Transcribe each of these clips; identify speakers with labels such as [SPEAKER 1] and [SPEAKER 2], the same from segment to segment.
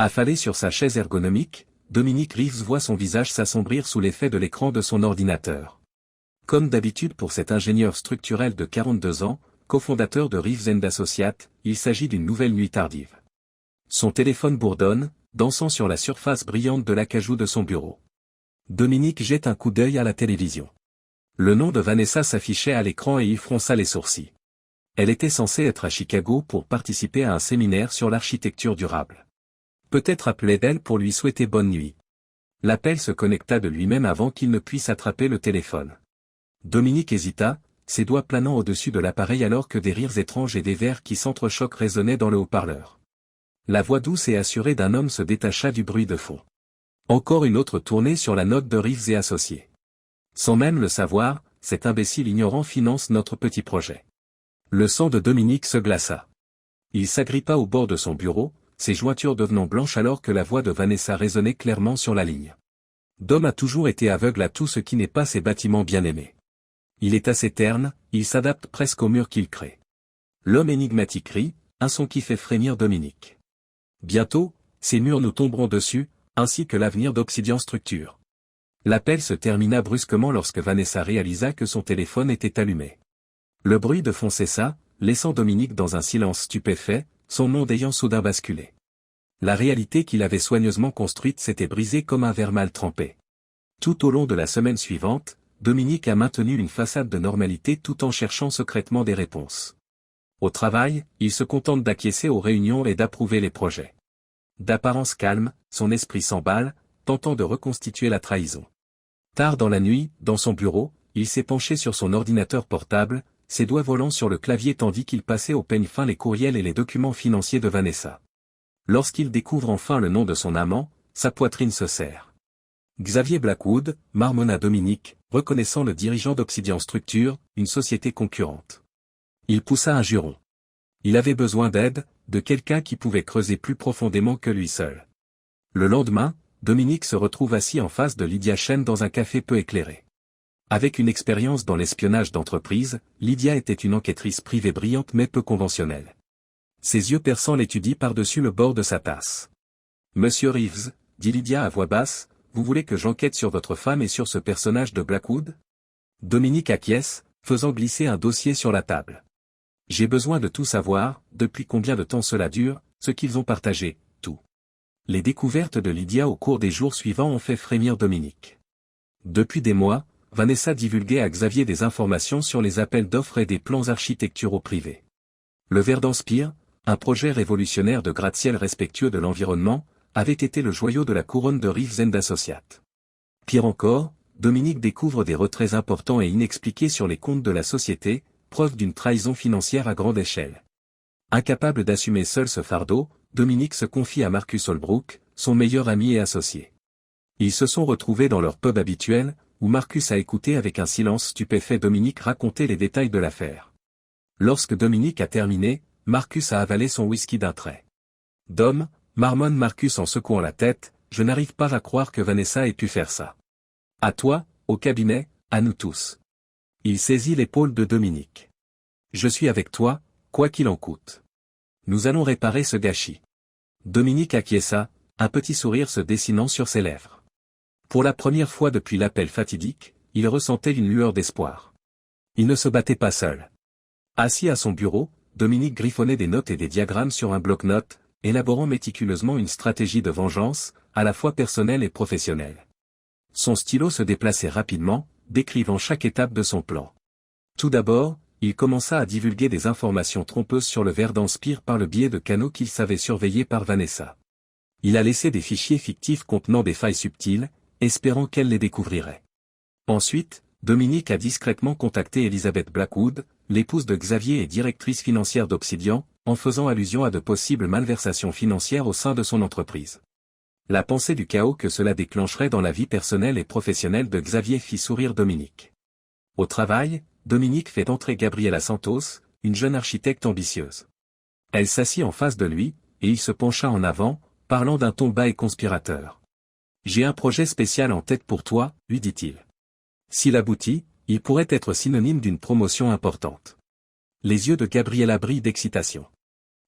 [SPEAKER 1] Affalé sur sa chaise ergonomique, Dominique Reeves voit son visage s'assombrir sous l'effet de l'écran de son ordinateur. Comme d'habitude pour cet ingénieur structurel de 42 ans, cofondateur de Reeves & Associates, il s'agit d'une nouvelle nuit tardive. Son téléphone bourdonne, dansant sur la surface brillante de l'acajou de son bureau. Dominique jette un coup d'œil à la télévision. Le nom de Vanessa s'affichait à l'écran et il fronça les sourcils. Elle était censée être à Chicago pour participer à un séminaire sur l'architecture durable. Peut-être appelait-elle pour lui souhaiter bonne nuit. L'appel se connecta de lui-même avant qu'il ne puisse attraper le téléphone. Dominique hésita, ses doigts planant au-dessus de l'appareil alors que des rires étranges et des verres qui s'entrechoquent résonnaient dans le haut-parleur. La voix douce et assurée d'un homme se détacha du bruit de fond. Encore une autre tournée sur la note de Reeves et Associés. Sans même le savoir, cet imbécile ignorant finance notre petit projet. Le sang de Dominique se glaça. Il s'agrippa au bord de son bureau, ses jointures devenant blanches alors que la voix de Vanessa résonnait clairement sur la ligne. Dom a toujours été aveugle à tout ce qui n'est pas ses bâtiments bien-aimés. Il est assez terne, il s'adapte presque au mur qu'il crée. L'homme énigmatique rit, un son qui fait frémir Dominique. Bientôt, ces murs nous tomberont dessus, ainsi que l'avenir d'Obsidian Structure. L'appel se termina brusquement lorsque Vanessa réalisa que son téléphone était allumé. Le bruit de fond cessa, laissant Dominique dans un silence stupéfait, son monde ayant soudain basculé. La réalité qu'il avait soigneusement construite s'était brisée comme un verre mal trempé. Tout au long de la semaine suivante, Dominique a maintenu une façade de normalité tout en cherchant secrètement des réponses. Au travail, il se contente d'acquiescer aux réunions et d'approuver les projets. D'apparence calme, son esprit s'emballe, tentant de reconstituer la trahison. Tard dans la nuit, dans son bureau, il s'est penché sur son ordinateur portable, ses doigts volant sur le clavier tandis qu'il passait au peigne fin les courriels et les documents financiers de Vanessa. Lorsqu'il découvre enfin le nom de son amant, sa poitrine se serre. Xavier Blackwood, marmonna Dominique, reconnaissant le dirigeant d'Obsidian Structure, une société concurrente. Il poussa un juron. Il avait besoin d'aide, de quelqu'un qui pouvait creuser plus profondément que lui seul. Le lendemain, Dominique se retrouve assis en face de Lydia Chen dans un café peu éclairé. Avec une expérience dans l'espionnage d'entreprise, Lydia était une enquêtrice privée brillante mais peu conventionnelle. Ses yeux perçants l'étudient par-dessus le bord de sa tasse. « Monsieur Reeves, dit Lydia à voix basse, vous voulez que j'enquête sur votre femme et sur ce personnage de Blackwood ?» Dominique acquiesce, faisant glisser un dossier sur la table. « J'ai besoin de tout savoir, depuis combien de temps cela dure, ce qu'ils ont partagé, tout. » Les découvertes de Lydia au cours des jours suivants ont fait frémir Dominique. Depuis des mois, Vanessa divulguait à Xavier des informations sur les appels d'offres et des plans architecturaux privés. Le Verdanspire, un projet révolutionnaire de gratte-ciel respectueux de l'environnement, avait été le joyau de la couronne de Reeves & Associates. Pire encore, Dominique découvre des retraits importants et inexpliqués sur les comptes de la société, preuve d'une trahison financière à grande échelle. Incapable d'assumer seul ce fardeau, Dominique se confie à Marcus Holbrook, son meilleur ami et associé. Ils se sont retrouvés dans leur pub habituel, où Marcus a écouté avec un silence stupéfait Dominique raconter les détails de l'affaire. Lorsque Dominique a terminé, Marcus a avalé son whisky d'un trait. « Dom, marmonne Marcus en secouant la tête, je n'arrive pas à croire que Vanessa ait pu faire ça. À toi, au cabinet, à nous tous. » Il saisit l'épaule de Dominique. « Je suis avec toi, quoi qu'il en coûte. Nous allons réparer ce gâchis. » Dominique acquiesça, un petit sourire se dessinant sur ses lèvres. Pour la première fois depuis l'appel fatidique, il ressentait une lueur d'espoir. Il ne se battait pas seul. Assis à son bureau, Dominique griffonnait des notes et des diagrammes sur un bloc-notes, élaborant méticuleusement une stratégie de vengeance, à la fois personnelle et professionnelle. Son stylo se déplaçait rapidement, décrivant chaque étape de son plan. Tout d'abord, il commença à divulguer des informations trompeuses sur le Verdanspire par le biais de canaux qu'il savait surveiller par Vanessa. Il a laissé des fichiers fictifs contenant des failles subtiles, espérant qu'elle les découvrirait. Ensuite, Dominique a discrètement contacté Elizabeth Blackwood, l'épouse de Xavier et directrice financière d'Obsidian, en faisant allusion à de possibles malversations financières au sein de son entreprise. La pensée du chaos que cela déclencherait dans la vie personnelle et professionnelle de Xavier fit sourire Dominique. Au travail, Dominique fait entrer Gabriela Santos, une jeune architecte ambitieuse. Elle s'assit en face de lui, et il se pencha en avant, parlant d'un ton bas et conspirateur. « J'ai un projet spécial en tête pour toi, lui dit-il. S'il aboutit, il pourrait être synonyme d'une promotion importante. » Les yeux de Gabriela brillent d'excitation.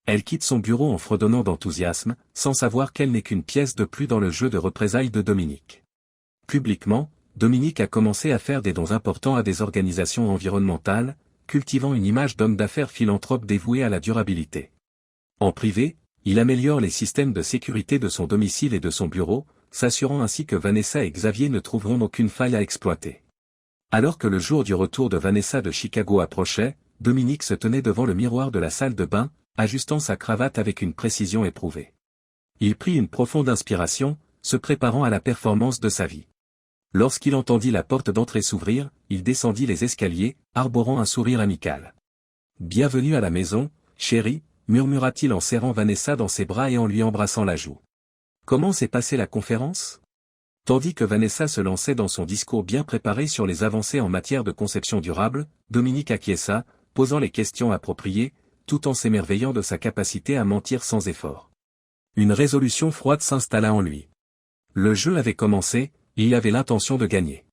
[SPEAKER 1] Elle quitte son bureau en fredonnant d'enthousiasme, sans savoir qu'elle n'est qu'une pièce de plus dans le jeu de représailles de Dominique. Publiquement, Dominique a commencé à faire des dons importants à des organisations environnementales, cultivant une image d'homme d'affaires philanthrope dévoué à la durabilité. En privé, il améliore les systèmes de sécurité de son domicile et de son bureau, s'assurant ainsi que Vanessa et Xavier ne trouveront aucune faille à exploiter. Alors que le jour du retour de Vanessa de Chicago approchait, Dominique se tenait devant le miroir de la salle de bain, ajustant sa cravate avec une précision éprouvée. Il prit une profonde inspiration, se préparant à la performance de sa vie. Lorsqu'il entendit la porte d'entrée s'ouvrir, il descendit les escaliers, arborant un sourire amical. « Bienvenue à la maison, chérie », murmura-t-il en serrant Vanessa dans ses bras et en lui embrassant la joue. « Comment s'est passée la conférence ?» Tandis que Vanessa se lançait dans son discours bien préparé sur les avancées en matière de conception durable, Dominique acquiesça, posant les questions appropriées, tout en s'émerveillant de sa capacité à mentir sans effort. Une résolution froide s'installa en lui. Le jeu avait commencé, et il avait l'intention de gagner.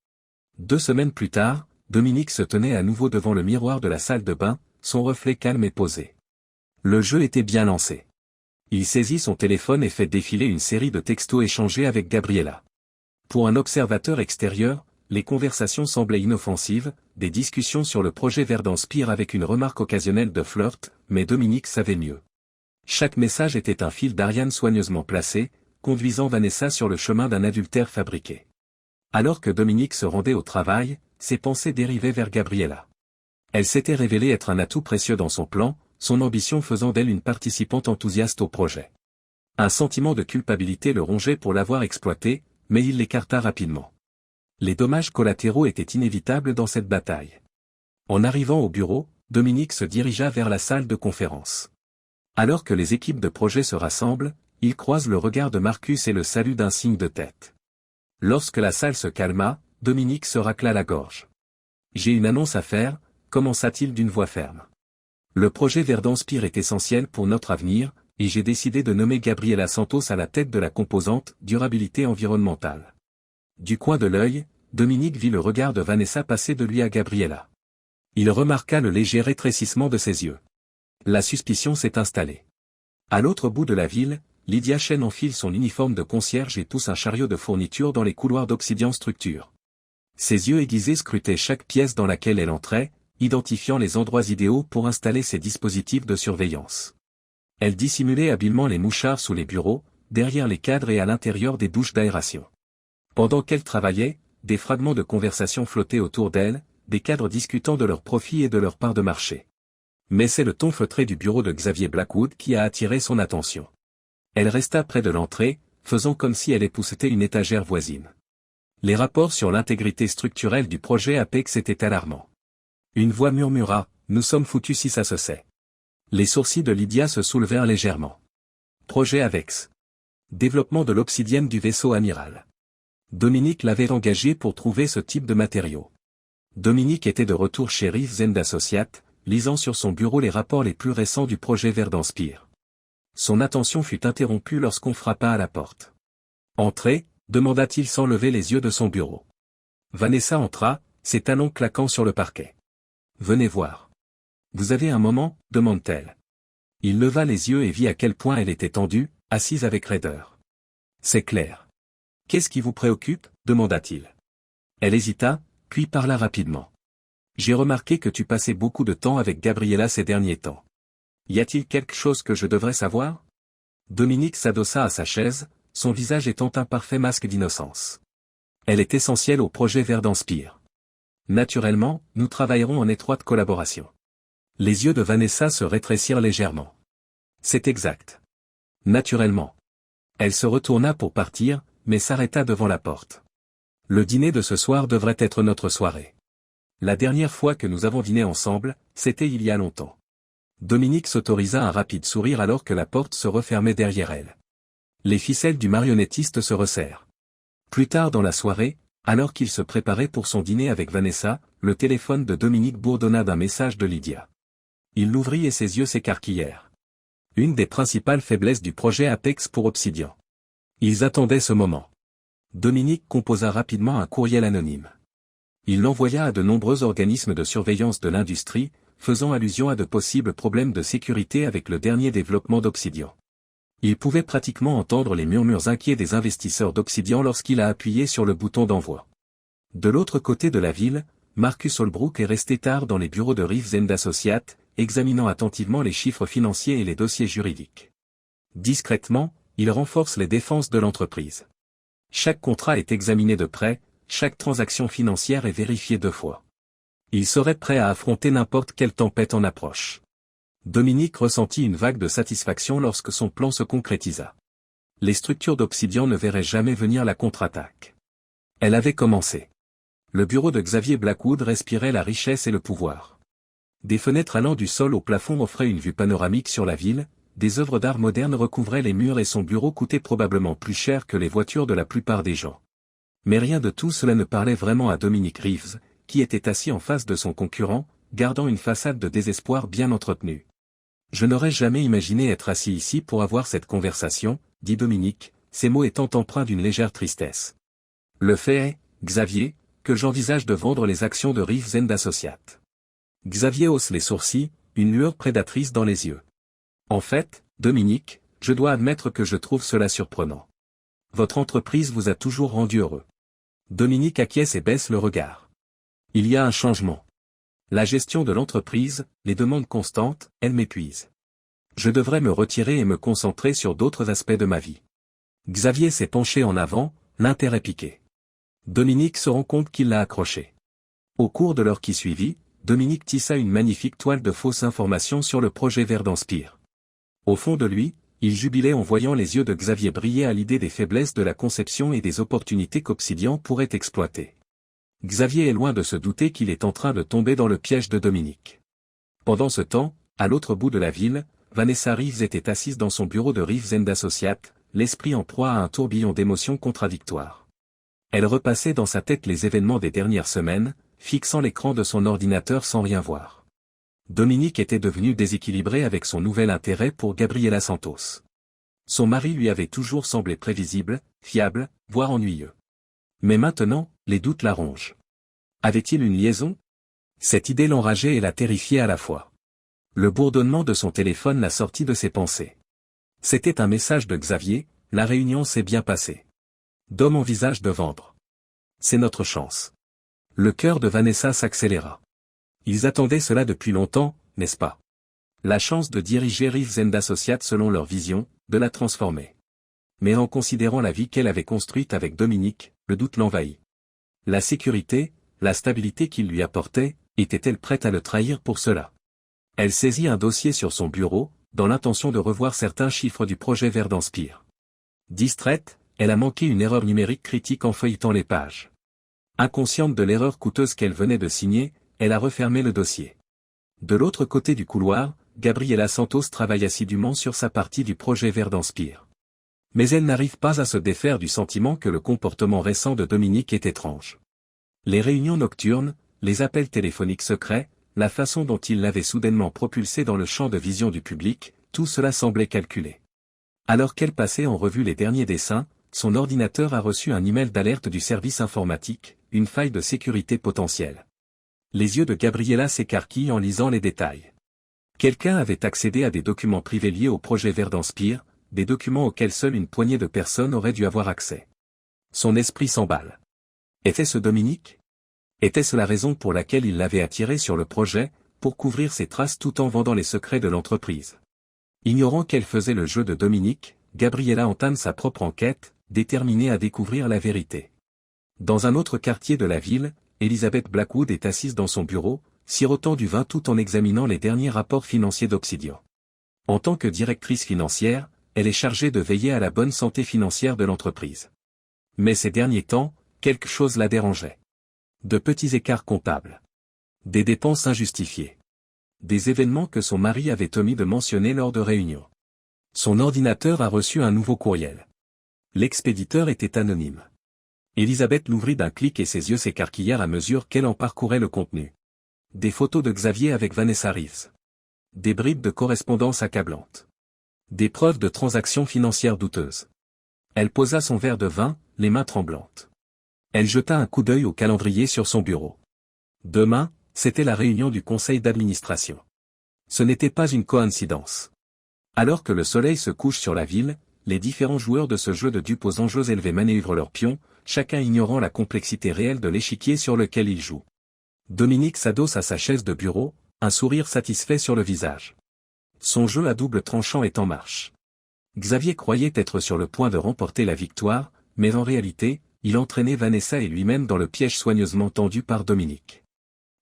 [SPEAKER 1] 2 semaines plus tard, Dominique se tenait à nouveau devant le miroir de la salle de bain, son reflet calme et posé. Le jeu était bien lancé. Il saisit son téléphone et fait défiler une série de textos échangés avec Gabriela. Pour un observateur extérieur, les conversations semblaient inoffensives, des discussions sur le projet Verdanspire avec une remarque occasionnelle de flirt, mais Dominique savait mieux. Chaque message était un fil d'Ariane soigneusement placé, conduisant Vanessa sur le chemin d'un adultère fabriqué. Alors que Dominique se rendait au travail, ses pensées dérivaient vers Gabriela. Elle s'était révélée être un atout précieux dans son plan, son ambition faisant d'elle une participante enthousiaste au projet. Un sentiment de culpabilité le rongeait pour l'avoir exploitée, mais il l'écarta rapidement. Les dommages collatéraux étaient inévitables dans cette bataille. En arrivant au bureau, Dominique se dirigea vers la salle de conférence. Alors que les équipes de projet se rassemblent, il croise le regard de Marcus et le salue d'un signe de tête. Lorsque la salle se calma, Dominique se racla la gorge. « J'ai une annonce à faire », commença-t-il d'une voix ferme. « Le projet Verdanspire est essentiel pour notre avenir, et j'ai décidé de nommer Gabriela Santos à la tête de la composante « durabilité environnementale ». Du coin de l'œil, Dominique vit le regard de Vanessa passer de lui à Gabriela. Il remarqua le léger rétrécissement de ses yeux. La suspicion s'est installée. À l'autre bout de la ville, Lydia Chen enfile son uniforme de concierge et pousse un chariot de fourniture dans les couloirs d'Obsidian Structure. Ses yeux aiguisés scrutaient chaque pièce dans laquelle elle entrait, identifiant les endroits idéaux pour installer ses dispositifs de surveillance. Elle dissimulait habilement les mouchards sous les bureaux, derrière les cadres et à l'intérieur des douches d'aération. Pendant qu'elle travaillait, des fragments de conversation flottaient autour d'elle, des cadres discutant de leurs profits et de leur part de marché. Mais c'est le ton feutré du bureau de Xavier Blackwood qui a attiré son attention. Elle resta près de l'entrée, faisant comme si elle époussetait une étagère voisine. Les rapports sur l'intégrité structurelle du projet Apex étaient alarmants. Une voix murmura, « Nous sommes foutus si ça se sait ». Les sourcils de Lydia se soulevèrent légèrement. Projet AVEX. Développement de l'obsidienne du vaisseau amiral. Dominique l'avait engagé pour trouver ce type de matériaux. Dominique était de retour chez Reeves & Associates, lisant sur son bureau les rapports les plus récents du projet Verdanspire. Son attention fut interrompue lorsqu'on frappa à la porte. « Entrez » demanda-t-il sans lever les yeux de son bureau. Vanessa entra, ses talons claquant sur le parquet. « Venez voir. »« Vous avez un moment » demande-t-elle. Il leva les yeux et vit à quel point elle était tendue, assise avec raideur. « C'est clair. »« Qu'est-ce qui vous préoccupe » demanda-t-il. Elle hésita, puis parla rapidement. « J'ai remarqué que tu passais beaucoup de temps avec Gabriela ces derniers temps. Y a-t-il quelque chose que je devrais savoir ?» Dominique s'adossa à sa chaise, son visage étant un parfait masque d'innocence. Elle est essentielle au projet Verdanspire. Naturellement, nous travaillerons en étroite collaboration. Les yeux de Vanessa se rétrécirent légèrement. C'est exact. Naturellement. Elle se retourna pour partir, mais s'arrêta devant la porte. Le dîner de ce soir devrait être notre soirée. La dernière fois que nous avons dîné ensemble, c'était il y a longtemps. Dominique s'autorisa un rapide sourire alors que la porte se refermait derrière elle. Les ficelles du marionnettiste se resserrent. Plus tard dans la soirée, alors qu'il se préparait pour son dîner avec Vanessa, le téléphone de Dominique bourdonna d'un message de Lydia. Il l'ouvrit et ses yeux s'écarquillèrent. Une des principales faiblesses du projet Apex pour Obsidian. Ils attendaient ce moment. Dominique composa rapidement un courriel anonyme. Il l'envoya à de nombreux organismes de surveillance de l'industrie, faisant allusion à de possibles problèmes de sécurité avec le dernier développement d'Obsidian. Il pouvait pratiquement entendre les murmures inquiets des investisseurs d'Obsidian lorsqu'il a appuyé sur le bouton d'envoi. De l'autre côté de la ville, Marcus Holbrook est resté tard dans les bureaux de Reeves & Associates, examinant attentivement les chiffres financiers et les dossiers juridiques. Discrètement, il renforce les défenses de l'entreprise. Chaque contrat est examiné de près, chaque transaction financière est vérifiée 2 fois. Il serait prêt à affronter n'importe quelle tempête en approche. Dominique ressentit une vague de satisfaction lorsque son plan se concrétisa. Les structures d'Obsidian ne verraient jamais venir la contre-attaque. Elle avait commencé. Le bureau de Xavier Blackwood respirait la richesse et le pouvoir. Des fenêtres allant du sol au plafond offraient une vue panoramique sur la ville, des œuvres d'art modernes recouvraient les murs et son bureau coûtait probablement plus cher que les voitures de la plupart des gens. Mais rien de tout cela ne parlait vraiment à Dominique Reeves, qui était assis en face de son concurrent, gardant une façade de désespoir bien entretenue. « Je n'aurais jamais imaginé être assis ici pour avoir cette conversation, dit Dominique, ses mots étant empreints d'une légère tristesse. Le fait est, Xavier, que j'envisage de vendre les actions de Reeves & Associates. Xavier hausse les sourcils, une lueur prédatrice dans les yeux. En fait, Dominique, je dois admettre que je trouve cela surprenant. Votre entreprise vous a toujours rendu heureux. Dominique acquiesce et baisse le regard. Il y a un changement. La gestion de l'entreprise, les demandes constantes, elles m'épuisent. Je devrais me retirer et me concentrer sur d'autres aspects de ma vie. Xavier s'est penché en avant, l'intérêt piqué. Dominique se rend compte qu'il l'a accroché. Au cours de l'heure qui suivit, Dominique tissa une magnifique toile de fausses informations sur le projet Verdanspire. Au fond de lui, il jubilait en voyant les yeux de Xavier briller à l'idée des faiblesses de la conception et des opportunités qu'Obsidian pourrait exploiter. Xavier est loin de se douter qu'il est en train de tomber dans le piège de Dominique. Pendant ce temps, à l'autre bout de la ville, Vanessa Reeves était assise dans son bureau de Reeves & Associates, l'esprit en proie à un tourbillon d'émotions contradictoires. Elle repassait dans sa tête les événements des dernières semaines, fixant l'écran de son ordinateur sans rien voir. Dominique était devenu déséquilibré avec son nouvel intérêt pour Gabriela Santos. Son mari lui avait toujours semblé prévisible, fiable, voire ennuyeux. Mais maintenant, les doutes la rongent. Avait-il une liaison? Cette idée l'enrageait et la terrifiait à la fois. Le bourdonnement de son téléphone l'a sorti de ses pensées. C'était un message de Xavier, la réunion s'est bien passée. Dom envisage de vendre. C'est notre chance. Le cœur de Vanessa s'accéléra. Ils attendaient cela depuis longtemps, n'est-ce pas? La chance de diriger Reeves & Associates selon leur vision, de la transformer. Mais en considérant la vie qu'elle avait construite avec Dominique, le doute l'envahit. La sécurité, la stabilité qu'il lui apportait, était-elle prête à le trahir pour cela? Elle saisit un dossier sur son bureau, dans l'intention de revoir certains chiffres du projet Verdanspire. Distraite, elle a manqué une erreur numérique critique en feuilletant les pages. Inconsciente de l'erreur coûteuse qu'elle venait de signer, elle a refermé le dossier. De l'autre côté du couloir, Gabriela Santos travaille assidûment sur sa partie du projet Verdanspire. Mais elle n'arrive pas à se défaire du sentiment que le comportement récent de Dominique est étrange. Les réunions nocturnes, les appels téléphoniques secrets, la façon dont il l'avait soudainement propulsé dans le champ de vision du public, tout cela semblait calculé. Alors qu'elle passait en revue les derniers dessins, son ordinateur a reçu un email d'alerte du service informatique, une faille de sécurité potentielle. Les yeux de Gabriela s'écarquillent en lisant les détails. Quelqu'un avait accédé à des documents privés liés au projet Verdanspire, des documents auxquels seule une poignée de personnes aurait dû avoir accès. Son esprit s'emballe. Était-ce Dominique? Était-ce la raison pour laquelle il l'avait attiré sur le projet, pour couvrir ses traces tout en vendant les secrets de l'entreprise? Ignorant qu'elle faisait le jeu de Dominique, Gabriela entame sa propre enquête, déterminée à découvrir la vérité. Dans un autre quartier de la ville, Elizabeth Blackwood est assise dans son bureau, sirotant du vin tout en examinant les derniers rapports financiers d'Obsidian. En tant que directrice financière, elle est chargée de veiller à la bonne santé financière de l'entreprise. Mais ces derniers temps, quelque chose la dérangeait. De petits écarts comptables. Des dépenses injustifiées. Des événements que son mari avait omis de mentionner lors de réunions. Son ordinateur a reçu un nouveau courriel. L'expéditeur était anonyme. Elisabeth l'ouvrit d'un clic et ses yeux s'écarquillèrent à mesure qu'elle en parcourait le contenu. Des photos de Xavier avec Vanessa Reeves. Des bribes de correspondance accablantes. Des preuves de transactions financières douteuses. Elle posa son verre de vin, les mains tremblantes. Elle jeta un coup d'œil au calendrier sur son bureau. Demain, c'était la réunion du conseil d'administration. Ce n'était pas une coïncidence. Alors que le soleil se couche sur la ville, les différents joueurs de ce jeu de dupes aux enjeux élevés manœuvrent leurs pions, chacun ignorant la complexité réelle de l'échiquier sur lequel ils jouent. Dominique s'adosse à sa chaise de bureau, un sourire satisfait sur le visage. Son jeu à double tranchant est en marche. Xavier croyait être sur le point de remporter la victoire, mais en réalité, il entraînait Vanessa et lui-même dans le piège soigneusement tendu par Dominique.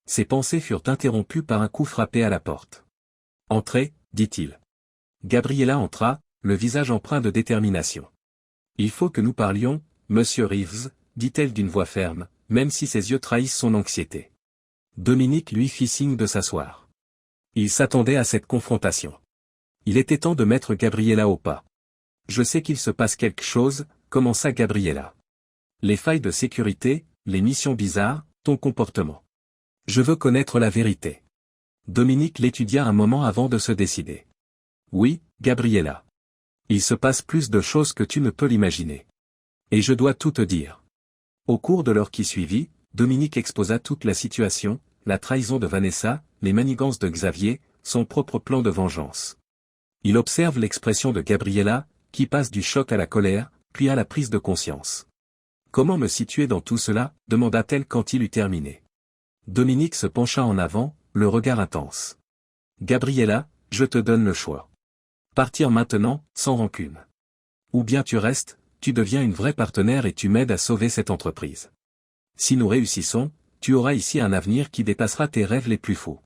[SPEAKER 1] Ses pensées furent interrompues par un coup frappé à la porte. « Entrez », dit-il. Gabriella entra, le visage empreint de détermination. « Il faut que nous parlions, monsieur Reeves », dit-elle d'une voix ferme, même si ses yeux trahissent son anxiété. Dominique lui fit signe de s'asseoir. Il s'attendait à cette confrontation. Il était temps de mettre Gabriella au pas. « Je sais qu'il se passe quelque chose », commença Gabriella. « Les failles de sécurité, les missions bizarres, ton comportement. Je veux connaître la vérité. » Dominique l'étudia un moment avant de se décider. « Oui, Gabriella. Il se passe plus de choses que tu ne peux l'imaginer. Et je dois tout te dire. » Au cours de l'heure qui suivit, Dominique exposa toute la situation, la trahison de Vanessa, les manigances de Xavier, son propre plan de vengeance. Il observe l'expression de Gabriella, qui passe du choc à la colère, puis à la prise de conscience. « Comment me situer dans tout cela ?» demanda-t-elle quand il eut terminé. Dominique se pencha en avant, le regard intense. « Gabriella, je te donne le choix. Partir maintenant, sans rancune. Ou bien tu restes, tu deviens une vraie partenaire et tu m'aides à sauver cette entreprise. Si nous réussissons, tu auras ici un avenir qui dépassera tes rêves les plus fous. »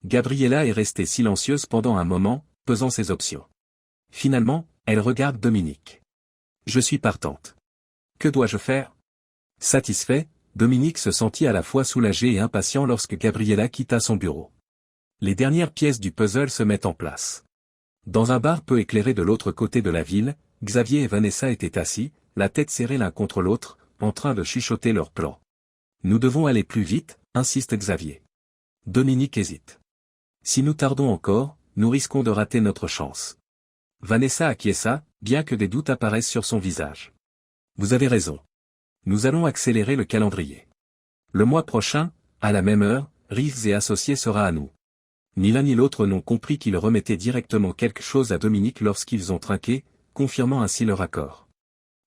[SPEAKER 1] Gabriella est restée silencieuse pendant un moment, pesant ses options. Finalement, elle regarde Dominique. « Je suis partante. Que dois-je faire ?» Satisfait, Dominique se sentit à la fois soulagé et impatient lorsque Gabriella quitta son bureau. Les dernières pièces du puzzle se mettent en place. Dans un bar peu éclairé de l'autre côté de la ville, Xavier et Vanessa étaient assis, la tête serrée l'un contre l'autre, en train de chuchoter leur plan. « Nous devons aller plus vite », insiste Xavier. Dominique hésite. « Si nous tardons encore, nous risquons de rater notre chance. » Vanessa acquiesça, bien que des doutes apparaissent sur son visage. « Vous avez raison. Nous allons accélérer le calendrier. Le mois prochain, à la même heure, Reeves et Associés sera à nous. » Ni l'un ni l'autre n'ont compris qu'ils remettaient directement quelque chose à Dominique lorsqu'ils ont trinqué, confirmant ainsi leur accord.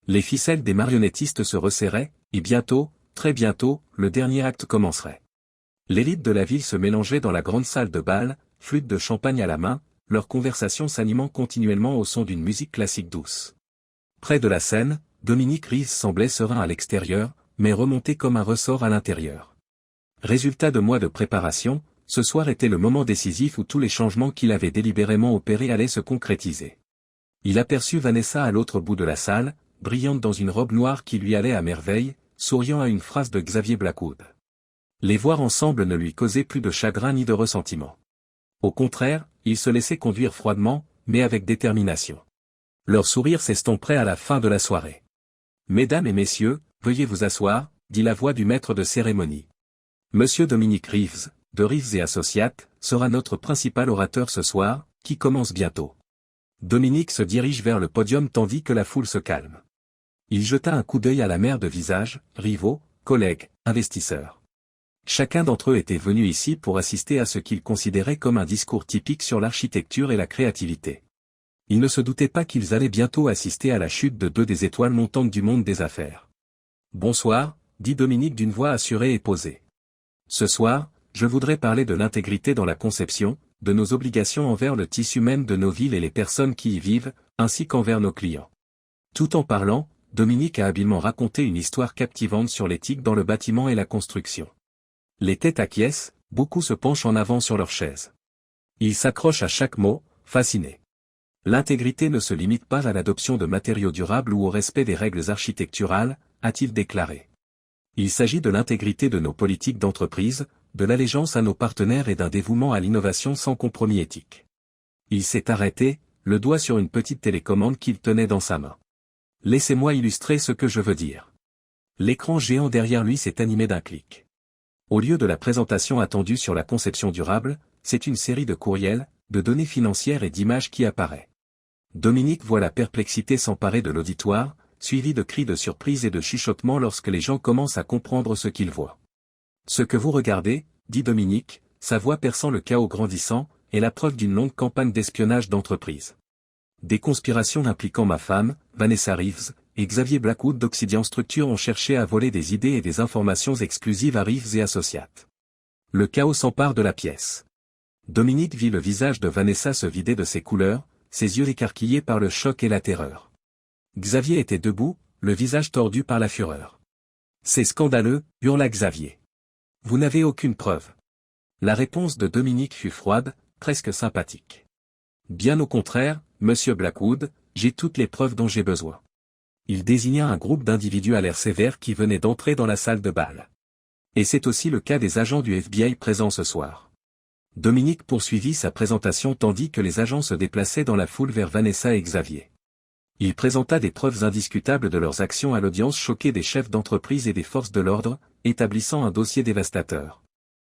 [SPEAKER 1] Les ficelles des marionnettistes se resserraient, et bientôt, très bientôt, le dernier acte commencerait. L'élite de la ville se mélangeait dans la grande salle de bal, flûte de champagne à la main, leur conversation s'animant continuellement au son d'une musique classique douce. Près de la scène, Dominique Reeves semblait serein à l'extérieur, mais remonté comme un ressort à l'intérieur. Résultat de mois de préparation, ce soir était le moment décisif où tous les changements qu'il avait délibérément opérés allaient se concrétiser. Il aperçut Vanessa à l'autre bout de la salle, brillante dans une robe noire qui lui allait à merveille, souriant à une phrase de Xavier Blackwood. Les voir ensemble ne lui causait plus de chagrin ni de ressentiment. Au contraire, il se laissait conduire froidement, mais avec détermination. Leur sourire s'estomperait à la fin de la soirée. « Mesdames et messieurs, veuillez vous asseoir », dit la voix du maître de cérémonie. « Monsieur Dominique Reeves, de Reeves et Associates, sera notre principal orateur ce soir, qui commence bientôt. » Dominique se dirige vers le podium tandis que la foule se calme. Il jeta un coup d'œil à la mer de visages, rivaux, collègues, investisseurs. Chacun d'entre eux était venu ici pour assister à ce qu'il considérait comme un discours typique sur l'architecture et la créativité. Ils ne se doutaient pas qu'ils allaient bientôt assister à la chute de deux des étoiles montantes du monde des affaires. « Bonsoir », dit Dominique d'une voix assurée et posée. « Ce soir, je voudrais parler de l'intégrité dans la conception, de nos obligations envers le tissu même de nos villes et les personnes qui y vivent, ainsi qu'envers nos clients. » Tout en parlant, Dominique a habilement raconté une histoire captivante sur l'éthique dans le bâtiment et la construction. Les têtes acquiescent, beaucoup se penchent en avant sur leurs chaises. Ils s'accrochent à chaque mot, fascinés. L'intégrité ne se limite pas à l'adoption de matériaux durables ou au respect des règles architecturales, a-t-il déclaré. Il s'agit de l'intégrité de nos politiques d'entreprise, de l'allégeance à nos partenaires et d'un dévouement à l'innovation sans compromis éthique. Il s'est arrêté, le doigt sur une petite télécommande qu'il tenait dans sa main. Laissez-moi illustrer ce que je veux dire. L'écran géant derrière lui s'est animé d'un clic. Au lieu de la présentation attendue sur la conception durable, c'est une série de courriels, de données financières et d'images qui apparaît. Dominique voit la perplexité s'emparer de l'auditoire, suivie de cris de surprise et de chuchotements lorsque les gens commencent à comprendre ce qu'ils voient. Ce que vous regardez, dit Dominique, sa voix perçant le chaos grandissant, est la preuve d'une longue campagne d'espionnage d'entreprise. Des conspirations impliquant ma femme, Vanessa Reeves, et Xavier Blackwood d'Obsidian Structure ont cherché à voler des idées et des informations exclusives à Reeves et Associates. Le chaos s'empare de la pièce. Dominique vit le visage de Vanessa se vider de ses couleurs, ses yeux écarquillés par le choc et la terreur. Xavier était debout, le visage tordu par la fureur. « C'est scandaleux », hurla Xavier. « Vous n'avez aucune preuve. » La réponse de Dominique fut froide, presque sympathique. « Bien au contraire, monsieur Blackwood, j'ai toutes les preuves dont j'ai besoin. » Il désigna un groupe d'individus à l'air sévère qui venaient d'entrer dans la salle de bal. Et c'est aussi le cas des agents du FBI présents ce soir. Dominique poursuivit sa présentation tandis que les agents se déplaçaient dans la foule vers Vanessa et Xavier. Il présenta des preuves indiscutables de leurs actions à l'audience choquée des chefs d'entreprise et des forces de l'ordre, établissant un dossier dévastateur.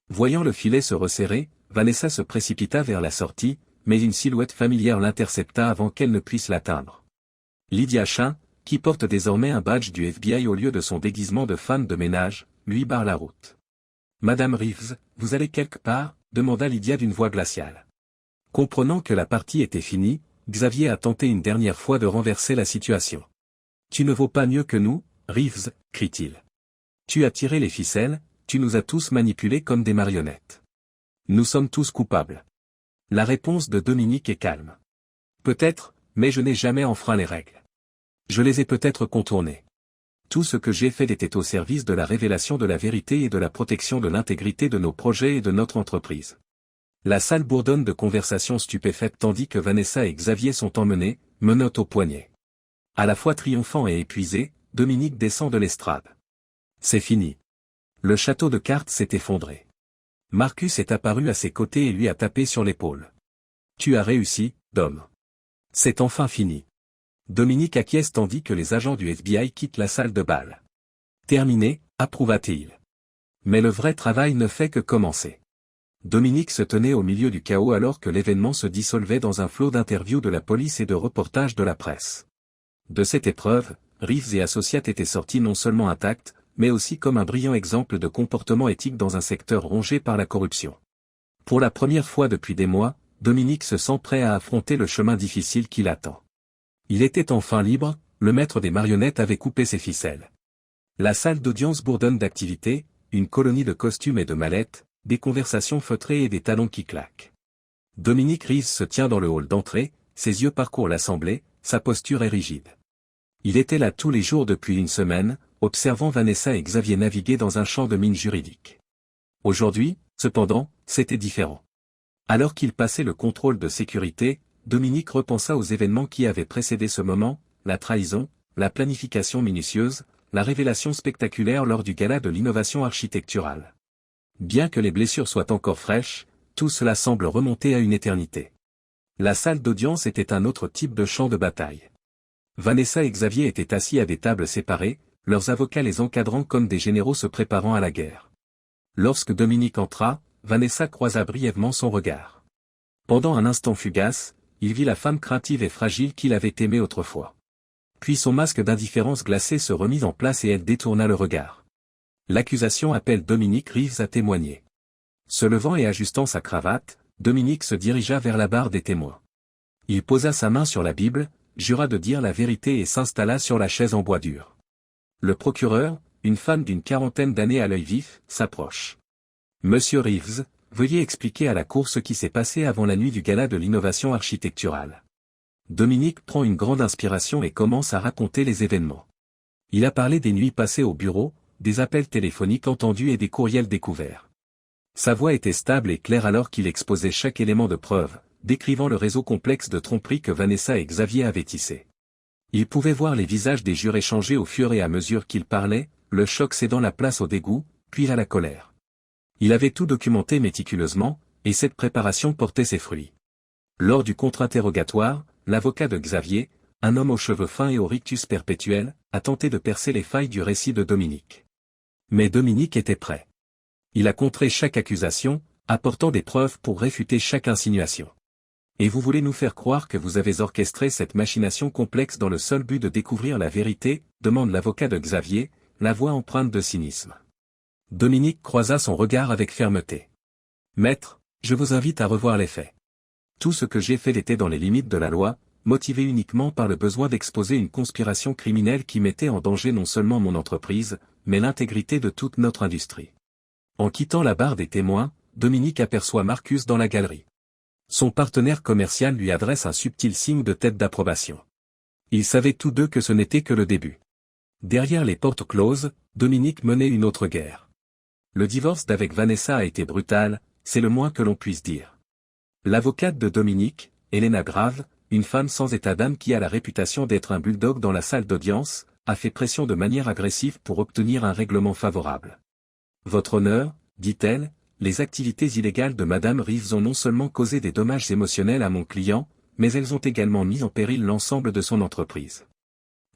[SPEAKER 1] Voyant le filet se resserrer, Vanessa se précipita vers la sortie, mais une silhouette familière l'intercepta avant qu'elle ne puisse l'atteindre. Lydia Chin, qui porte désormais un badge du FBI au lieu de son déguisement de femme de ménage, lui barre la route. « Madame Reeves, vous allez quelque part ?» demanda Lydia d'une voix glaciale. Comprenant que la partie était finie, Xavier a tenté une dernière fois de renverser la situation. « Tu ne vaux pas mieux que nous, Reeves, crie-t-il. Tu as tiré les ficelles, tu nous as tous manipulés comme des marionnettes. Nous sommes tous coupables. » La réponse de Dominique est calme. « Peut-être, mais je n'ai jamais enfreint les règles. Je les ai peut-être contournées. Tout ce que j'ai fait était au service de la révélation de la vérité et de la protection de l'intégrité de nos projets et de notre entreprise. » La salle bourdonne de conversations stupéfaites tandis que Vanessa et Xavier sont emmenés, menottes au poignet. À la fois triomphant et épuisé, Dominique descend de l'estrade. C'est fini. Le château de cartes s'est effondré. Marcus est apparu à ses côtés et lui a tapé sur l'épaule. « Tu as réussi, Dom. C'est enfin fini. » Dominique acquiesce tandis que les agents du FBI quittent la salle de bal. « Terminé, approuva-t-il. Mais le vrai travail ne fait que commencer. » Dominique se tenait au milieu du chaos alors que l'événement se dissolvait dans un flot d'interviews de la police et de reportages de la presse. De cette épreuve, Reeves et Associates étaient sortis non seulement intacts, mais aussi comme un brillant exemple de comportement éthique dans un secteur rongé par la corruption. Pour la première fois depuis des mois, Dominique se sent prêt à affronter le chemin difficile qui l'attend. Il était enfin libre, le maître des marionnettes avait coupé ses ficelles. La salle d'audience bourdonne d'activités, une colonie de costumes et de mallettes, des conversations feutrées et des talons qui claquent. Dominique Reeves se tient dans le hall d'entrée, ses yeux parcourent l'assemblée, sa posture est rigide. Il était là tous les jours depuis une semaine, observant Vanessa et Xavier naviguer dans un champ de mines juridiques. Aujourd'hui, cependant, c'était différent. Alors qu'il passait le contrôle de sécurité, Dominique repensa aux événements qui avaient précédé ce moment, la trahison, la planification minutieuse, la révélation spectaculaire lors du gala de l'innovation architecturale. Bien que les blessures soient encore fraîches, tout cela semble remonter à une éternité. La salle d'audience était un autre type de champ de bataille. Vanessa et Xavier étaient assis à des tables séparées, leurs avocats les encadrant comme des généraux se préparant à la guerre. Lorsque Dominique entra, Vanessa croisa brièvement son regard. Pendant un instant fugace, il vit la femme craintive et fragile qu'il avait aimée autrefois. Puis son masque d'indifférence glacée se remit en place et elle détourna le regard. L'accusation appelle Dominique Reeves à témoigner. Se levant et ajustant sa cravate, Dominique se dirigea vers la barre des témoins. Il posa sa main sur la Bible, jura de dire la vérité et s'installa sur la chaise en bois dur. Le procureur, une femme d'une quarantaine d'années à l'œil vif, s'approche. « Monsieur Reeves, veuillez expliquer à la cour ce qui s'est passé avant la nuit du gala de l'innovation architecturale. » Dominique prend une grande inspiration et commence à raconter les événements. Il a parlé des nuits passées au bureau, des appels téléphoniques entendus et des courriels découverts. Sa voix était stable et claire alors qu'il exposait chaque élément de preuve, décrivant le réseau complexe de tromperie que Vanessa et Xavier avaient tissé. Il pouvait voir les visages des jurés changer au fur et à mesure qu'il parlait, le choc cédant la place au dégoût, puis à la colère. Il avait tout documenté méticuleusement, et cette préparation portait ses fruits. Lors du contre-interrogatoire, l'avocat de Xavier, un homme aux cheveux fins et au rictus perpétuel, a tenté de percer les failles du récit de Dominique. Mais Dominique était prêt. Il a contré chaque accusation, apportant des preuves pour réfuter chaque insinuation. Et vous voulez nous faire croire que vous avez orchestré cette machination complexe dans le seul but de découvrir la vérité, demande l'avocat de Xavier, la voix empreinte de cynisme. Dominique croisa son regard avec fermeté. Maître, je vous invite à revoir les faits. Tout ce que j'ai fait était dans les limites de la loi, motivé uniquement par le besoin d'exposer une conspiration criminelle qui mettait en danger non seulement mon entreprise, mais l'intégrité de toute notre industrie. En quittant la barre des témoins, Dominique aperçoit Marcus dans la galerie. Son partenaire commercial lui adresse un subtil signe de tête d'approbation. Ils savaient tous deux que ce n'était que le début. Derrière les portes closes, Dominique menait une autre guerre. Le divorce d'avec Vanessa a été brutal, c'est le moins que l'on puisse dire. L'avocate de Dominique, Elena Grave, une femme sans état d'âme qui a la réputation d'être un bulldog dans la salle d'audience, a fait pression de manière agressive pour obtenir un règlement favorable. Votre honneur, dit-elle, les activités illégales de Madame Reeves ont non seulement causé des dommages émotionnels à mon client, mais elles ont également mis en péril l'ensemble de son entreprise.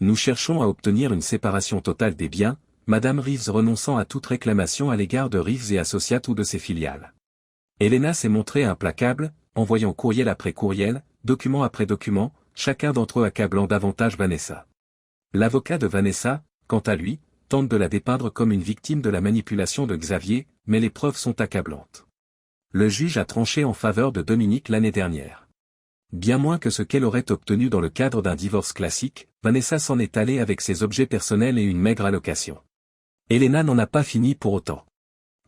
[SPEAKER 1] Nous cherchons à obtenir une séparation totale des biens, Madame Reeves renonçant à toute réclamation à l'égard de Reeves et Associates ou de ses filiales. Elena s'est montrée implacable, envoyant courriel après courriel, document après document, chacun d'entre eux accablant davantage Vanessa. L'avocat de Vanessa, quant à lui, tente de la dépeindre comme une victime de la manipulation de Xavier, mais les preuves sont accablantes. Le juge a tranché en faveur de Dominique l'année dernière. Bien moins que ce qu'elle aurait obtenu dans le cadre d'un divorce classique, Vanessa s'en est allée avec ses objets personnels et une maigre allocation. Elena n'en a pas fini pour autant.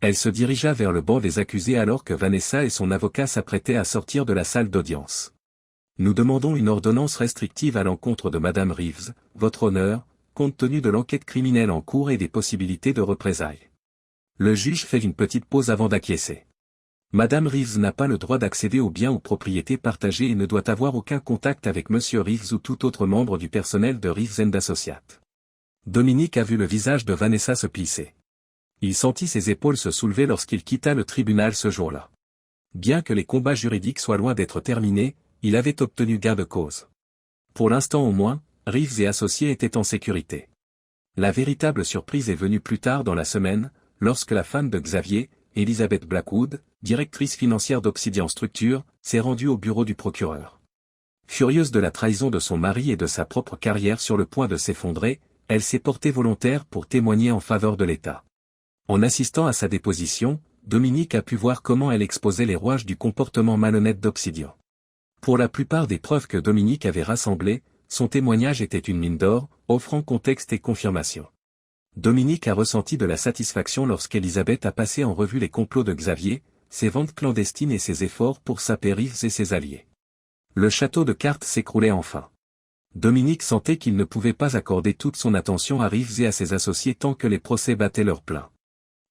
[SPEAKER 1] Elle se dirigea vers le banc des accusés alors que Vanessa et son avocat s'apprêtaient à sortir de la salle d'audience. Nous demandons une ordonnance restrictive à l'encontre de Madame Reeves, votre honneur, compte tenu de l'enquête criminelle en cours et des possibilités de représailles. Le juge fait une petite pause avant d'acquiescer. Madame Reeves n'a pas le droit d'accéder aux biens ou propriétés partagées et ne doit avoir aucun contact avec Monsieur Reeves ou tout autre membre du personnel de Reeves & Associates. Dominique a vu le visage de Vanessa se plisser. Il sentit ses épaules se soulever lorsqu'il quitta le tribunal ce jour-là. Bien que les combats juridiques soient loin d'être terminés, il avait obtenu gain de cause. Pour l'instant au moins, Reeves et associés étaient en sécurité. La véritable surprise est venue plus tard dans la semaine, lorsque la femme de Xavier, Elizabeth Blackwood, directrice financière d'Obsidian Structure, s'est rendue au bureau du procureur. Furieuse de la trahison de son mari et de sa propre carrière sur le point de s'effondrer, elle s'est portée volontaire pour témoigner en faveur de l'État. En assistant à sa déposition, Dominique a pu voir comment elle exposait les rouages du comportement malhonnête d'Obsidian. Pour la plupart des preuves que Dominique avait rassemblées, son témoignage était une mine d'or, offrant contexte et confirmation. Dominique a ressenti de la satisfaction lorsqu'Elisabeth a passé en revue les complots de Xavier, ses ventes clandestines et ses efforts pour saper Reeves et ses alliés. Le château de cartes s'écroulait enfin. Dominique sentait qu'il ne pouvait pas accorder toute son attention à Reeves et à ses associés tant que les procès battaient leur plein.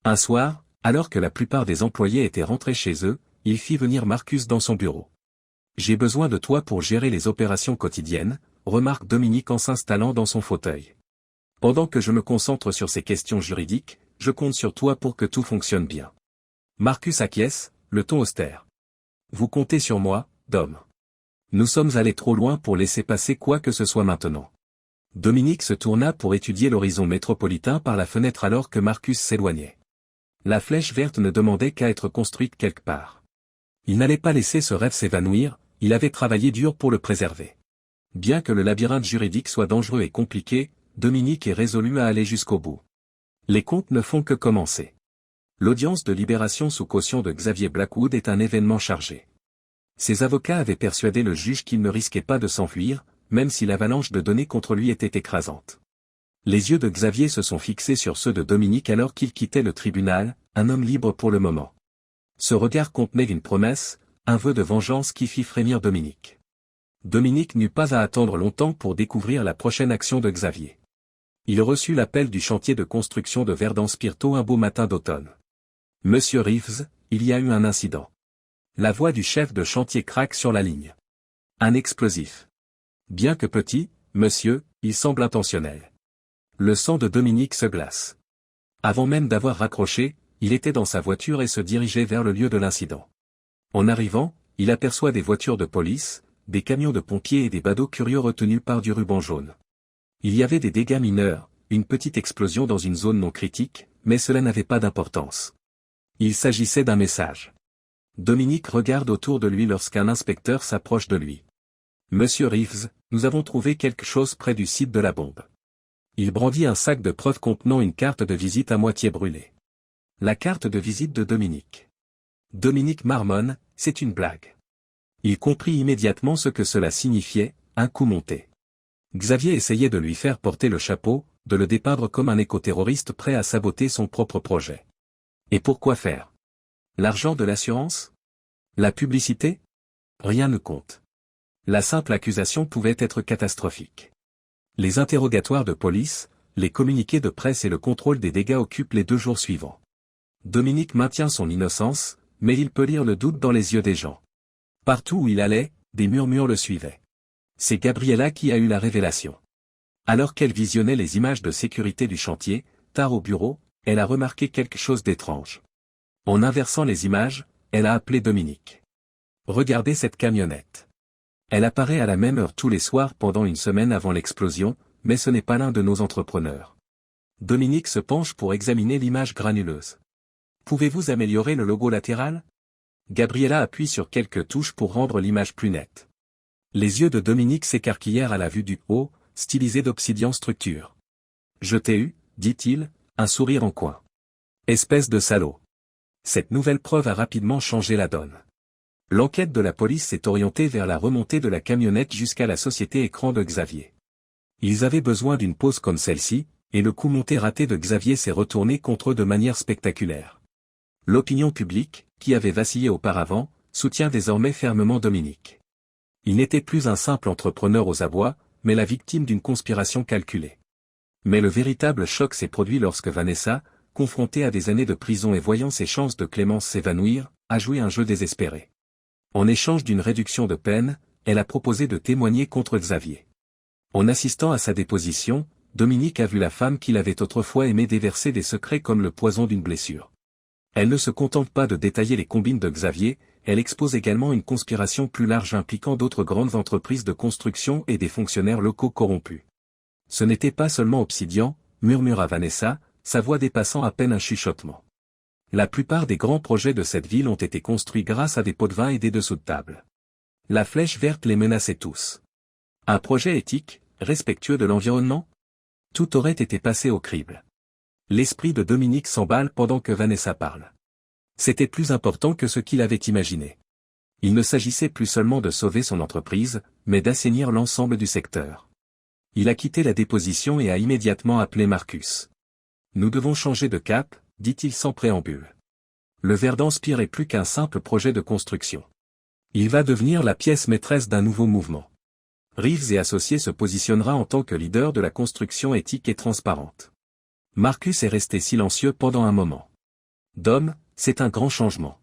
[SPEAKER 1] Un soir, alors que la plupart des employés étaient rentrés chez eux, il fit venir Marcus dans son bureau. « J'ai besoin de toi pour gérer les opérations quotidiennes », remarque Dominique en s'installant dans son fauteuil. « Pendant que je me concentre sur ces questions juridiques, je compte sur toi pour que tout fonctionne bien. » Marcus acquiesce, le ton austère. « Vous comptez sur moi, Dom. Nous sommes allés trop loin pour laisser passer quoi que ce soit maintenant. » Dominique se tourna pour étudier l'horizon métropolitain par la fenêtre alors que Marcus s'éloignait. La flèche verte ne demandait qu'à être construite quelque part. Il n'allait pas laisser ce rêve s'évanouir, il avait travaillé dur pour le préserver. Bien que le labyrinthe juridique soit dangereux et compliqué, Dominique est résolu à aller jusqu'au bout. Les comptes ne font que commencer. L'audience de libération sous caution de Xavier Blackwood est un événement chargé. Ses avocats avaient persuadé le juge qu'il ne risquait pas de s'enfuir, même si l'avalanche de données contre lui était écrasante. Les yeux de Xavier se sont fixés sur ceux de Dominique alors qu'il quittait le tribunal, un homme libre pour le moment. Ce regard contenait une promesse, un vœu de vengeance qui fit frémir Dominique. Dominique n'eut pas à attendre longtemps pour découvrir la prochaine action de Xavier. Il reçut l'appel du chantier de construction de Verdun-Spirto un beau matin d'automne. « Monsieur Reeves, il y a eu un incident. » La voix du chef de chantier craque sur la ligne. « Un explosif. Bien que petit, monsieur, il semble intentionnel. » Le sang de Dominique se glace. Avant même d'avoir raccroché, il était dans sa voiture et se dirigeait vers le lieu de l'incident. En arrivant, il aperçoit des voitures de police, des camions de pompiers et des badauds curieux retenus par du ruban jaune. Il y avait des dégâts mineurs, une petite explosion dans une zone non critique, mais cela n'avait pas d'importance. Il s'agissait d'un message. Dominique regarde autour de lui lorsqu'un inspecteur s'approche de lui. « Monsieur Reeves, nous avons trouvé quelque chose près du site de la bombe. » Il brandit un sac de preuves contenant une carte de visite à moitié brûlée. La carte de visite de Dominique. Dominique marmonne, c'est une blague. Il comprit immédiatement ce que cela signifiait, un coup monté. Xavier essayait de lui faire porter le chapeau, de le dépeindre comme un écoterroriste prêt à saboter son propre projet. Et pourquoi faire? L'argent de l'assurance? La publicité? Rien ne compte. La simple accusation pouvait être catastrophique. Les interrogatoires de police, les communiqués de presse et le contrôle des dégâts occupent les 2 jours suivants. Dominique maintient son innocence, mais il peut lire le doute dans les yeux des gens. Partout où il allait, des murmures le suivaient. C'est Gabriella qui a eu la révélation. Alors qu'elle visionnait les images de sécurité du chantier, tard au bureau, elle a remarqué quelque chose d'étrange. En inversant les images, elle a appelé Dominique. Regardez cette camionnette. Elle apparaît à la même heure tous les soirs pendant une semaine avant l'explosion, mais ce n'est pas l'un de nos entrepreneurs. Dominique se penche pour examiner l'image granuleuse. Pouvez-vous améliorer le logo latéral? Gabriella appuie sur quelques touches pour rendre l'image plus nette. Les yeux de Dominique s'écarquillèrent à la vue du haut, stylisé d'Obsidian Structure. Je t'ai eu, dit-il, un sourire en coin. Espèce de salaud. Cette nouvelle preuve a rapidement changé la donne. L'enquête de la police s'est orientée vers la remontée de la camionnette jusqu'à la société écran de Xavier. Ils avaient besoin d'une pause comme celle-ci, et le coup monté raté de Xavier s'est retourné contre eux de manière spectaculaire. L'opinion publique, qui avait vacillé auparavant, soutient désormais fermement Dominique. Il n'était plus un simple entrepreneur aux abois, mais la victime d'une conspiration calculée. Mais le véritable choc s'est produit lorsque Vanessa, confrontée à des années de prison et voyant ses chances de clémence s'évanouir, a joué un jeu désespéré. En échange d'une réduction de peine, elle a proposé de témoigner contre Xavier. En assistant à sa déposition, Dominique a vu la femme qu'il avait autrefois aimé déverser des secrets comme le poison d'une blessure. Elle ne se contente pas de détailler les combines de Xavier, elle expose également une conspiration plus large impliquant d'autres grandes entreprises de construction et des fonctionnaires locaux corrompus. Ce n'était pas seulement Obsidian, murmura Vanessa, sa voix dépassant à peine un chuchotement. La plupart des grands projets de cette ville ont été construits grâce à des pots de vin et des dessous de table. La flèche verte les menaçait tous. Un projet éthique, respectueux de l'environnement? Tout aurait été passé au crible. L'esprit de Dominique s'emballe pendant que Vanessa parle. C'était plus important que ce qu'il avait imaginé. Il ne s'agissait plus seulement de sauver son entreprise, mais d'assainir l'ensemble du secteur. Il a quitté la déposition et a immédiatement appelé Marcus. Nous devons changer de cap, dit-il sans préambule. Le Verdant Spire est plus qu'un simple projet de construction. Il va devenir la pièce maîtresse d'un nouveau mouvement. Reeves et Associés se positionnera en tant que leader de la construction éthique et transparente. Marcus est resté silencieux pendant un moment. Dom, c'est un grand changement.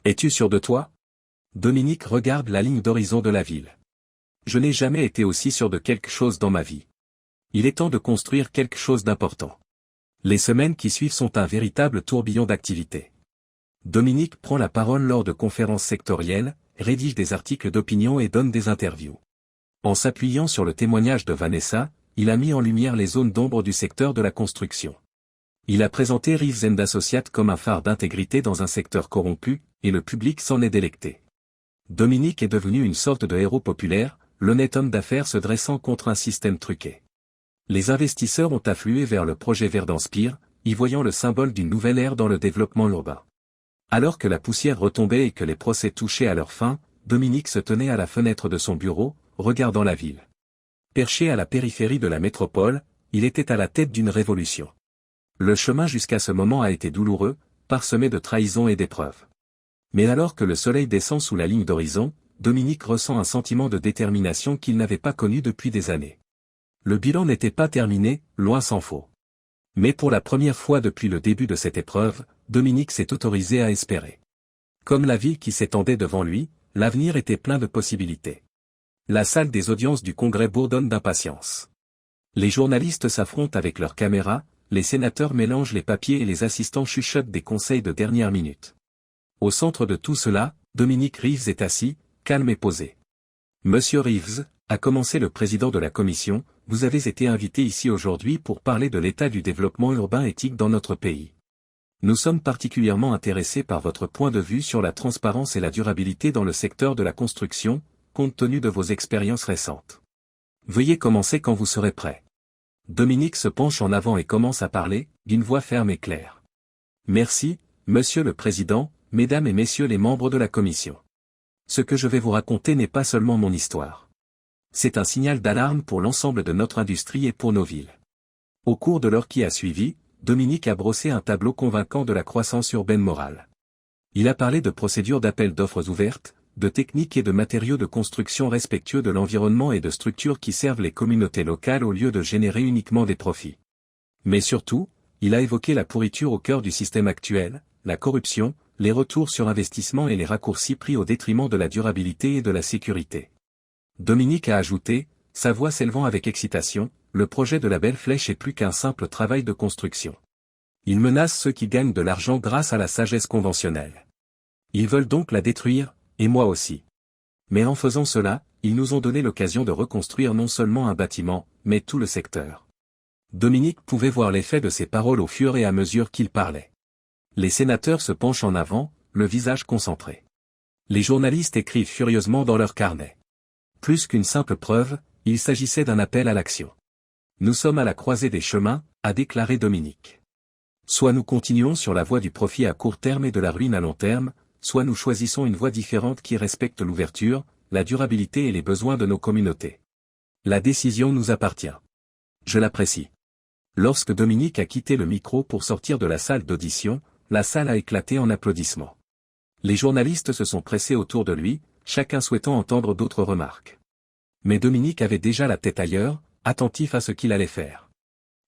[SPEAKER 1] Es-tu sûr de toi? Dominique regarde la ligne d'horizon de la ville. Je n'ai jamais été aussi sûr de quelque chose dans ma vie. Il est temps de construire quelque chose d'important. Les semaines qui suivent sont un véritable tourbillon d'activités. Dominique prend la parole lors de conférences sectorielles, rédige des articles d'opinion et donne des interviews. En s'appuyant sur le témoignage de Vanessa, il a mis en lumière les zones d'ombre du secteur de la construction. Il a présenté Reeves & Associates comme un phare d'intégrité dans un secteur corrompu, et le public s'en est délecté. Dominique est devenu une sorte de héros populaire, l'honnête homme d'affaires se dressant contre un système truqué. Les investisseurs ont afflué vers le projet Verdant Spire, y voyant le symbole d'une nouvelle ère dans le développement urbain. Alors que la poussière retombait et que les procès touchaient à leur fin, Dominique se tenait à la fenêtre de son bureau, regardant la ville. Perché à la périphérie de la métropole, il était à la tête d'une révolution. Le chemin jusqu'à ce moment a été douloureux, parsemé de trahisons et d'épreuves. Mais alors que le soleil descend sous la ligne d'horizon, Dominique ressent un sentiment de détermination qu'il n'avait pas connu depuis des années. Le bilan n'était pas terminé, loin s'en faut. Mais pour la première fois depuis le début de cette épreuve, Dominique s'est autorisé à espérer. Comme la ville qui s'étendait devant lui, l'avenir était plein de possibilités. La salle des audiences du Congrès bourdonne d'impatience. Les journalistes s'affrontent avec leurs caméras, les sénateurs mélangent les papiers et les assistants chuchotent des conseils de dernière minute. Au centre de tout cela, Dominique Reeves est assis, calme et posé. Monsieur Reeves, a commencé le président de la commission, vous avez été invité ici aujourd'hui pour parler de l'état du développement urbain éthique dans notre pays. Nous sommes particulièrement intéressés par votre point de vue sur la transparence et la durabilité dans le secteur de la construction, compte tenu de vos expériences récentes. Veuillez commencer quand vous serez prêt. Dominique se penche en avant et commence à parler, d'une voix ferme et claire. Merci, Monsieur le Président, Mesdames et Messieurs les membres de la Commission. Ce que je vais vous raconter n'est pas seulement mon histoire. C'est un signal d'alarme pour l'ensemble de notre industrie et pour nos villes. Au cours de l'heure qui a suivi, Dominique a brossé un tableau convaincant de la croissance urbaine morale. Il a parlé de procédures d'appel d'offres ouvertes, de techniques et de matériaux de construction respectueux de l'environnement et de structures qui servent les communautés locales au lieu de générer uniquement des profits. Mais surtout, il a évoqué la pourriture au cœur du système actuel, la corruption, les retours sur investissement et les raccourcis pris au détriment de la durabilité et de la sécurité. Dominique a ajouté, sa voix s'élevant avec excitation, le projet de la Belle Flèche est plus qu'un simple travail de construction. Il menace ceux qui gagnent de l'argent grâce à la sagesse conventionnelle. Ils veulent donc la détruire, et moi aussi. Mais en faisant cela, ils nous ont donné l'occasion de reconstruire non seulement un bâtiment, mais tout le secteur. Dominique pouvait voir l'effet de ses paroles au fur et à mesure qu'il parlait. Les sénateurs se penchent en avant, le visage concentré. Les journalistes écrivent furieusement dans leurs carnets. Plus qu'une simple preuve, il s'agissait d'un appel à l'action. Nous sommes à la croisée des chemins, a déclaré Dominique. Soit nous continuons sur la voie du profit à court terme et de la ruine à long terme, soit nous choisissons une voie différente qui respecte l'ouverture, la durabilité et les besoins de nos communautés. La décision nous appartient. Je l'apprécie. Lorsque Dominique a quitté le micro pour sortir de la salle d'audition, la salle a éclaté en applaudissements. Les journalistes se sont pressés autour de lui, chacun souhaitant entendre d'autres remarques. Mais Dominique avait déjà la tête ailleurs, attentif à ce qu'il allait faire.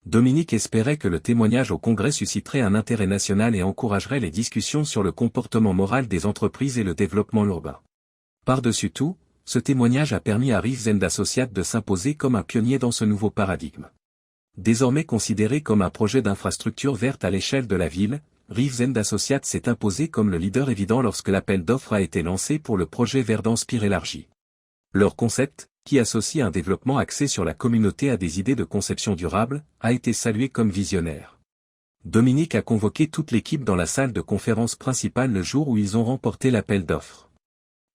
[SPEAKER 1] Dominique espérait que le témoignage au Congrès susciterait un intérêt national et encouragerait les discussions sur le comportement moral des entreprises et le développement urbain. Par-dessus tout, ce témoignage a permis à Reeves & Associates de s'imposer comme un pionnier dans ce nouveau paradigme. Désormais considéré comme un projet d'infrastructure verte à l'échelle de la ville, Reeves & Associates s'est imposé comme le leader évident lorsque l'appel d'offres a été lancé pour le projet Verdant Spire élargi. Leur concept, qui associe un développement axé sur la communauté à des idées de conception durable, a été salué comme visionnaire. Dominique a convoqué toute l'équipe dans la salle de conférence principale le jour où ils ont remporté l'appel d'offres.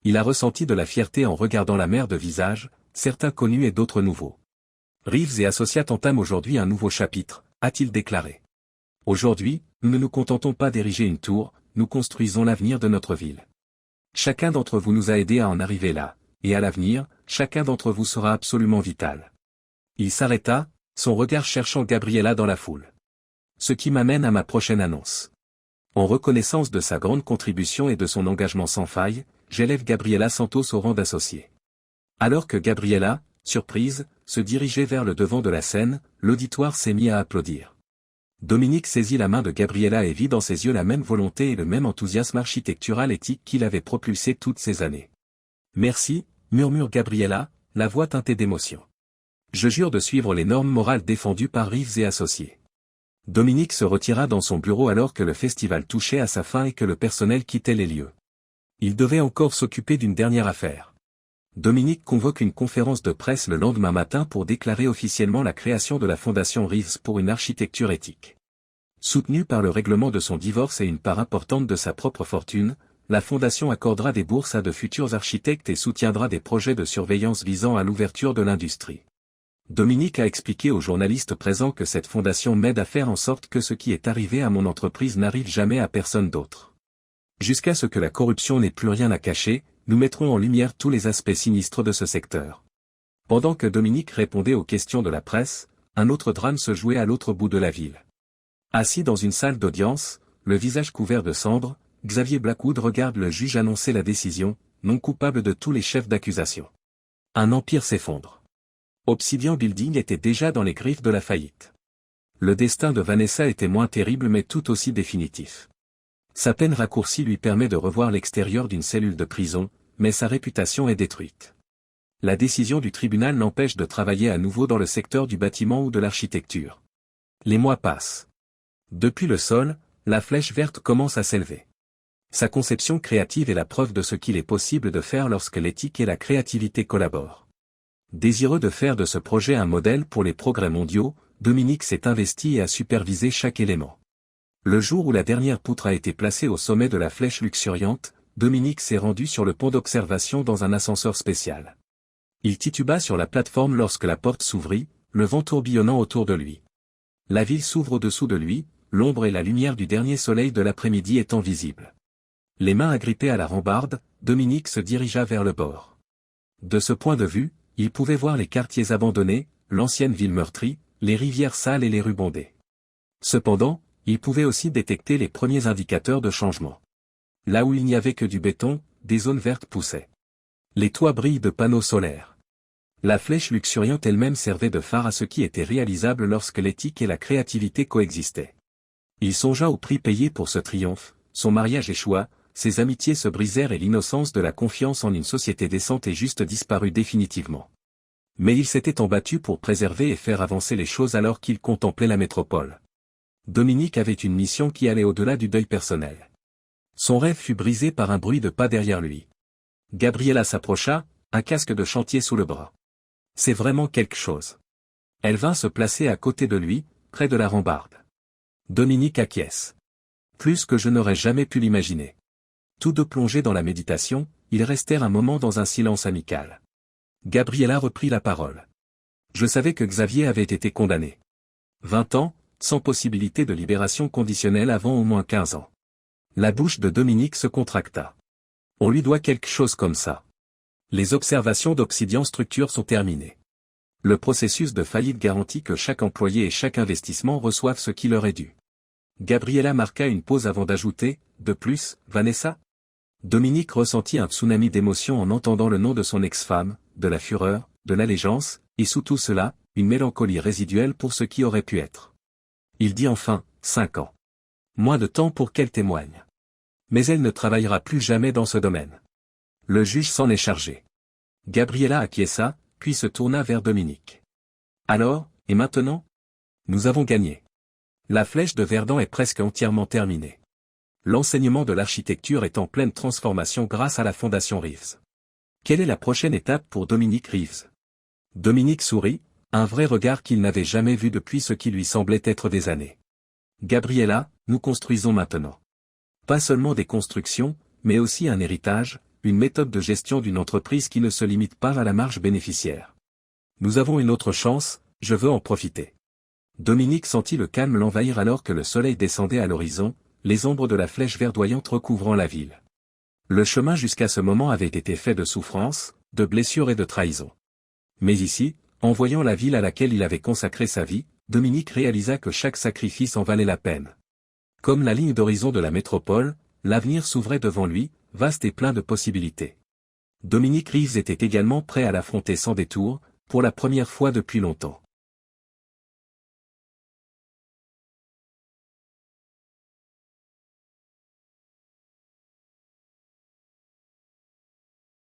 [SPEAKER 1] Il a ressenti de la fierté en regardant la mer de visages, certains connus et d'autres nouveaux. Reeves & Associates entament aujourd'hui un nouveau chapitre, a-t-il déclaré. Aujourd'hui, nous ne nous contentons pas d'ériger une tour, nous construisons l'avenir de notre ville. Chacun d'entre vous nous a aidés à en arriver là, et à l'avenir, chacun d'entre vous sera absolument vital. Il s'arrêta, son regard cherchant Gabriela dans la foule. Ce qui m'amène à ma prochaine annonce. En reconnaissance de sa grande contribution et de son engagement sans faille, j'élève Gabriela Santos au rang d'associée. Alors que Gabriela, surprise, se dirigeait vers le devant de la scène, l'auditoire s'est mis à applaudir. Dominique saisit la main de Gabriela et vit dans ses yeux la même volonté et le même enthousiasme architectural éthique qui l'avait propulsé toutes ces années. Merci, murmure Gabriela, la voix teintée d'émotion. Je jure de suivre les normes morales défendues par Reeves & Associés. Dominique se retira dans son bureau alors que le festival touchait à sa fin et que le personnel quittait les lieux. Il devait encore s'occuper d'une dernière affaire. Dominique convoque une conférence de presse le lendemain matin pour déclarer officiellement la création de la Fondation Reeves pour une architecture éthique. Soutenue par le règlement de son divorce et une part importante de sa propre fortune, la Fondation accordera des bourses à de futurs architectes et soutiendra des projets de surveillance visant à l'ouverture de l'industrie. Dominique a expliqué aux journalistes présents que cette fondation m'aide à faire en sorte que ce qui est arrivé à mon entreprise n'arrive jamais à personne d'autre. Jusqu'à ce que la corruption n'ait plus rien à cacher, nous mettrons en lumière tous les aspects sinistres de ce secteur. Pendant que Dominique répondait aux questions de la presse, un autre drame se jouait à l'autre bout de la ville. Assis dans une salle d'audience, le visage couvert de cendres, Xavier Blackwood regarde le juge annoncer la décision, non coupable de tous les chefs d'accusation. Un empire s'effondre. Obsidian Building était déjà dans les griffes de la faillite. Le destin de Vanessa était moins terrible mais tout aussi définitif. Sa peine raccourcie lui permet de revoir l'extérieur d'une cellule de prison, mais sa réputation est détruite. La décision du tribunal l'empêche de travailler à nouveau dans le secteur du bâtiment ou de l'architecture. Les mois passent. Depuis le sol, la flèche verte commence à s'élever. Sa conception créative est la preuve de ce qu'il est possible de faire lorsque l'éthique et la créativité collaborent. Désireux de faire de ce projet un modèle pour les progrès mondiaux, Dominique s'est investi et a supervisé chaque élément. Le jour où la dernière poutre a été placée au sommet de la flèche luxuriante, Dominique s'est rendu sur le pont d'observation dans un ascenseur spécial. Il tituba sur la plateforme lorsque la porte s'ouvrit, le vent tourbillonnant autour de lui. La ville s'ouvre au-dessous de lui, l'ombre et la lumière du dernier soleil de l'après-midi étant visibles. Les mains agrippées à la rambarde, Dominique se dirigea vers le bord. De ce point de vue, il pouvait voir les quartiers abandonnés, l'ancienne ville meurtrie, les rivières sales et les rues bondées. Cependant, il pouvait aussi détecter les premiers indicateurs de changement. Là où il n'y avait que du béton, des zones vertes poussaient. Les toits brillent de panneaux solaires. La flèche luxuriante elle-même servait de phare à ce qui était réalisable lorsque l'éthique et la créativité coexistaient. Il songea au prix payé pour ce triomphe, son mariage échoua, ses amitiés se brisèrent et l'innocence de la confiance en une société décente et juste disparut définitivement. Mais il s'était embattu pour préserver et faire avancer les choses alors qu'il contemplait la métropole. Dominique avait une mission qui allait au-delà du deuil personnel. Son rêve fut brisé par un bruit de pas derrière lui. Gabriella s'approcha, un casque de chantier sous le bras. C'est vraiment quelque chose. Elle vint se placer à côté de lui, près de la rambarde. Dominique acquiesce. Plus que je n'aurais jamais pu l'imaginer. Tous deux plongés dans la méditation, ils restèrent un moment dans un silence amical. Gabriella reprit la parole. Je savais que Xavier avait été condamné. 20 ans, sans possibilité de libération conditionnelle avant au moins 15 ans. La bouche de Dominique se contracta. On lui doit quelque chose comme ça. Les observations d'Obsidian Structure sont terminées. Le processus de faillite garantit que chaque employé et chaque investissement reçoivent ce qui leur est dû. Gabriella marqua une pause avant d'ajouter, de plus, Vanessa? Dominique ressentit un tsunami d'émotion en entendant le nom de son ex-femme, de la fureur, de l'allégeance, et sous tout cela, une mélancolie résiduelle pour ce qui aurait pu être. Il dit enfin, 5 ans. Moins de temps pour qu'elle témoigne. Mais elle ne travaillera plus jamais dans ce domaine. Le juge s'en est chargé. Gabriella acquiesça, puis se tourna vers Dominique. Alors, et maintenant? Nous avons gagné. La flèche de Verdun est presque entièrement terminée. L'enseignement de l'architecture est en pleine transformation grâce à la Fondation Reeves. Quelle est la prochaine étape pour Dominique Reeves? Dominique sourit, un vrai regard qu'il n'avait jamais vu depuis ce qui lui semblait être des années. Gabriella, nous construisons maintenant. Pas seulement des constructions, mais aussi un héritage, une méthode de gestion d'une entreprise qui ne se limite pas à la marge bénéficiaire. Nous avons une autre chance, je veux en profiter. Dominique sentit le calme l'envahir alors que le soleil descendait à l'horizon, les ombres de la flèche verdoyante recouvrant la ville. Le chemin jusqu'à ce moment avait été fait de souffrances, de blessures et de trahisons. Mais ici, en voyant la ville à laquelle il avait consacré sa vie, Dominique réalisa que chaque sacrifice en valait la peine. Comme la ligne d'horizon de la métropole, l'avenir s'ouvrait devant lui, vaste et plein de possibilités. Dominique Reeves était également prêt à l'affronter sans détour, pour la première fois depuis longtemps.